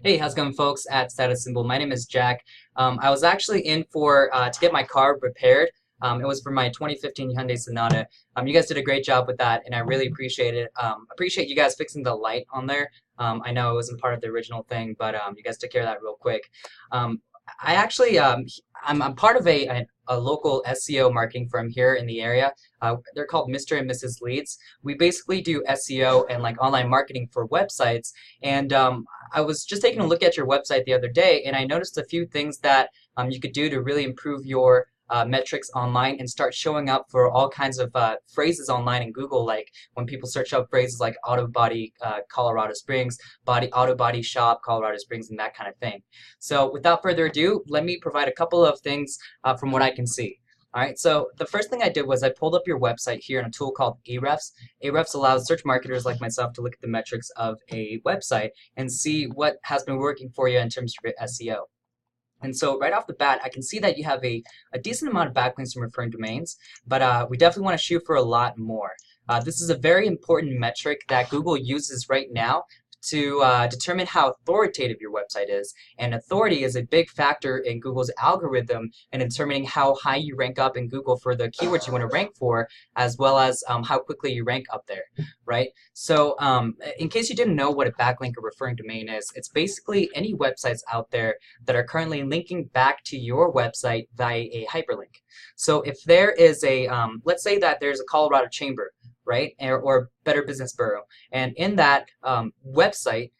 Hey, how's it going, folks at Status Symbol? My name is Jack. I was actually in for to get my car repaired. It was for my 2015 Hyundai Sonata. You guys did a great job with that, and I really appreciate it. Appreciate you guys fixing the light on there. I know it wasn't part of the original thing, but you guys took care of that real quick. Um, I actually, I'm part of a local SEO marketing firm here in the area. They're called Mr. and Mrs. Leads. We basically do SEO and like online marketing for websites, and I was just taking a look at your website the other day, and I noticed a few things that you could do to really improve your metrics online and start showing up for all kinds of phrases online in Google, like when people search up phrases like auto body Colorado Springs, auto body shop Colorado Springs, and that kind of thing. So without further ado, let me provide a couple of things from what I can see. All right, so the first thing I did was I pulled up your website here in a tool called Ahrefs. Ahrefs allows search marketers like myself to look at the metrics of a website and see what has been working for you in terms of your SEO. And so right off the bat, I can see that you have a decent amount of backlinks from referring domains, but we definitely want to shoot for a lot more. This is a very important metric that Google uses right now to determine how authoritative your website is. And authority is a big factor in Google's algorithm in determining how high you rank up in Google for the keywords you want to rank for, as well as how quickly you rank up there, right? So in case you didn't know what a backlink or referring domain is, it's basically any websites out there that are currently linking back to your website via a hyperlink. So if there is let's say that there's a Colorado Chamber, right, or Better Business Bureau, and in that website,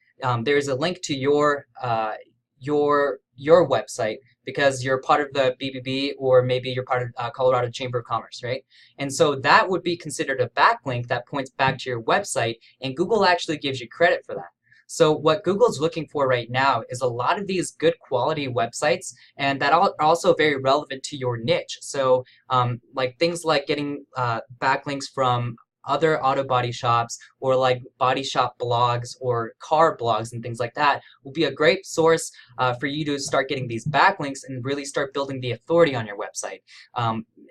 there's a link to your website because you're part of the BBB, or maybe you're part of Colorado Chamber of Commerce, right? And so that would be considered a backlink that points back to your website, and Google actually gives you credit for that. So what Google's looking for right now is a lot of these good quality websites, and that are also very relevant to your niche. So like things like getting backlinks from other auto body shops, or like body shop blogs or car blogs and things like that will be a great source for you to start getting these backlinks and really start building the authority on your website.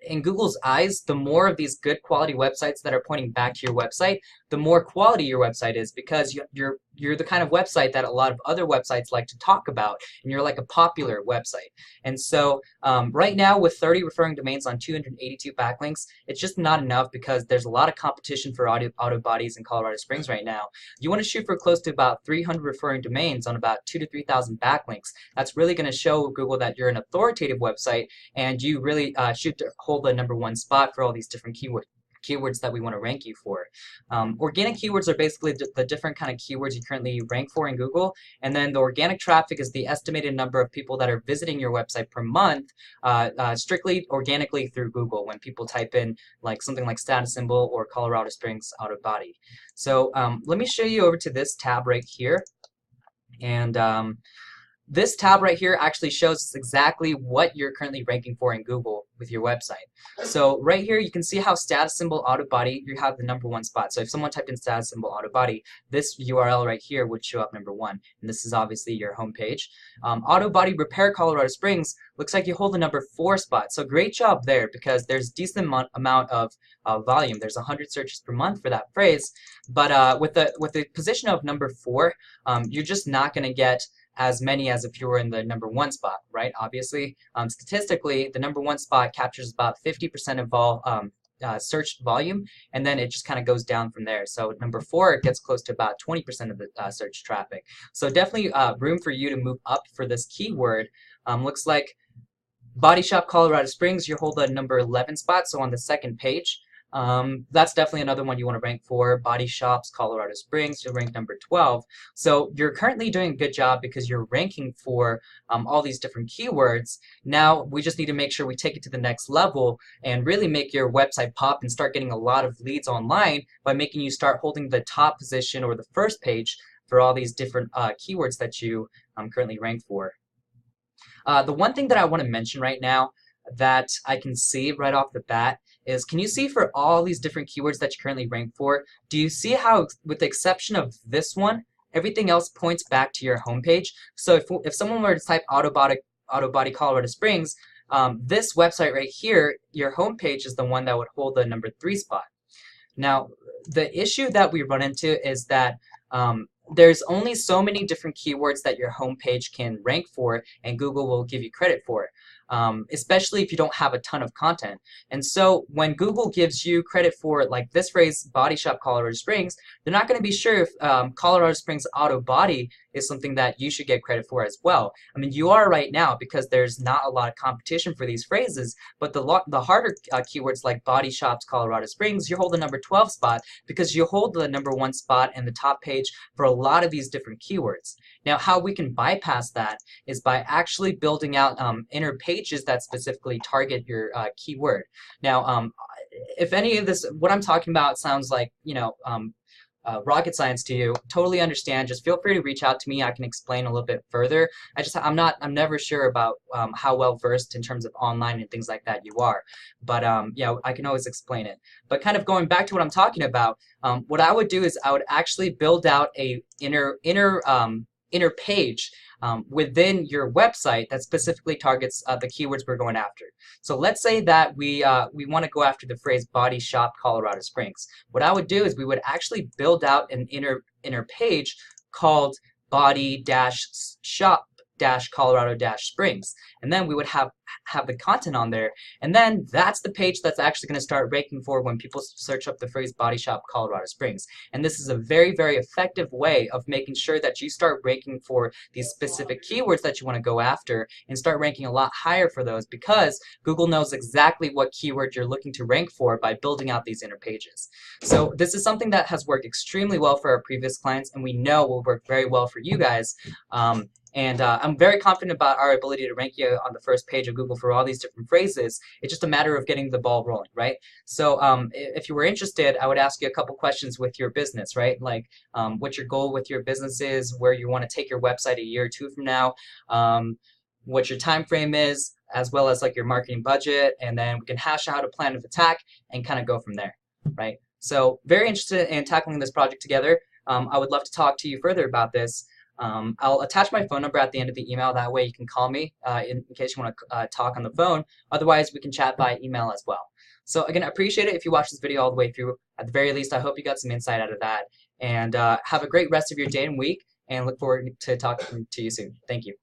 In Google's eyes, the more of these good quality websites that are pointing back to your website, the more quality your website is, because you're the kind of website that a lot of other websites like to talk about, and you're like a popular website. And so right now, with 30 referring domains on 282 backlinks, it's just not enough, because there's a lot of competition for auto bodies in Colorado Springs right now. You want to shoot for close to about 300 referring domains on about 2,000 to 3,000 backlinks. That's really going to show Google that you're an authoritative website, and you really shoot to hold the #1 spot for all these different keywords that we want to rank you for. Organic keywords are basically the different kind of keywords you currently rank for in Google, and then the organic traffic is the estimated number of people that are visiting your website per month, strictly organically through Google, when people type in like something like status symbol or Colorado Springs auto body. So let me show you over to this tab right here, and this tab right here actually shows us exactly what you're currently ranking for in Google with your website. So right here, you can see how status symbol auto body, you have the #1 spot. So if someone typed in status symbol auto body, this URL right here would show up #1. And this is obviously your homepage. Auto body repair Colorado Springs looks like you hold the #4 spot. So great job there, because there's decent amount of volume. There's 100 searches per month for that phrase. But with the position of #4, you're just not going to get as many as if you were in the #1 spot, right? Obviously, statistically, the #1 spot captures about 50% of all search volume, and then it just kind of goes down from there. So #4 gets close to about 20% of the search traffic. So definitely room for you to move up for this keyword. Looks like Body Shop Colorado Springs, you hold the #11 spot, so on the second page. That's definitely another one you want to rank for. Body Shops Colorado Springs, you'll rank #12. So you're currently doing a good job, because you're ranking for all these different keywords. Now we just need to make sure we take it to the next level and really make your website pop and start getting a lot of leads online by making you start holding the top position or the first page for all these different keywords that you currently rank for. The one thing that I want to mention right now that I can see right off the bat is, can you see for all these different keywords that you currently rank for, do you see how, with the exception of this one, everything else points back to your homepage? So if someone were to type auto body Colorado Springs, this website right here, your homepage is the one that would hold the #3 spot. Now, the issue that we run into is that there's only so many different keywords that your homepage can rank for, and Google will give you credit for it. Especially if you don't have a ton of content. And so when Google gives you credit for like this phrase, Body Shop Colorado Springs, they're not going to be sure if Colorado Springs Auto Body is something that you should get credit for as well. I mean, you are right now because there's not a lot of competition for these phrases, but the harder keywords like Body Shops Colorado Springs, you hold the number 12 spot because you hold the number 1 spot in the top page for a lot of these different keywords. Now, how we can bypass that is by actually building out inner pages that specifically target your keyword. Now, if any of this, what I'm talking about sounds like, rocket science to you, totally understand. Just feel free to reach out to me. I can explain a little bit further. I'm never sure about how well versed in terms of online and things like that you are. But yeah, I can always explain it. But kind of going back to what I'm talking about, what I would do is I would actually build out a inner page within your website that specifically targets the keywords we're going after. So let's say that we want to go after the phrase Body Shop Colorado Springs. What I would do is we would actually build out an inner page called Body-Shop Colorado-Springs, and then we would have the content on there, and then that's the page that's actually going to start ranking for when people search up the phrase Body Shop Colorado Springs. And this is a very, very effective way of making sure that you start ranking for these specific keywords that you want to go after and start ranking a lot higher for those, because Google knows exactly what keyword you're looking to rank for by building out these inner pages. So this is something that has worked extremely well for our previous clients, and we know will work very well for you guys. And I'm very confident about our ability to rank you on the first page of Google for all these different phrases. It's just a matter of getting the ball rolling, right? So if you were interested, I would ask you a couple questions with your business, right? Like what your goal with your business is, where you want to take your website a year or two from now, what your time frame is, as well as like your marketing budget, and then we can hash out a plan of attack and kind of go from there, right? So very interested in tackling this project together. I would love to talk to you further about this. I'll attach my phone number at the end of the email. That way you can call me in case you want to talk on the phone. Otherwise, we can chat by email as well. So again, I appreciate it if you watch this video all the way through. At the very least, I hope you got some insight out of that. And have a great rest of your day and week, and look forward to talking to you soon. Thank you.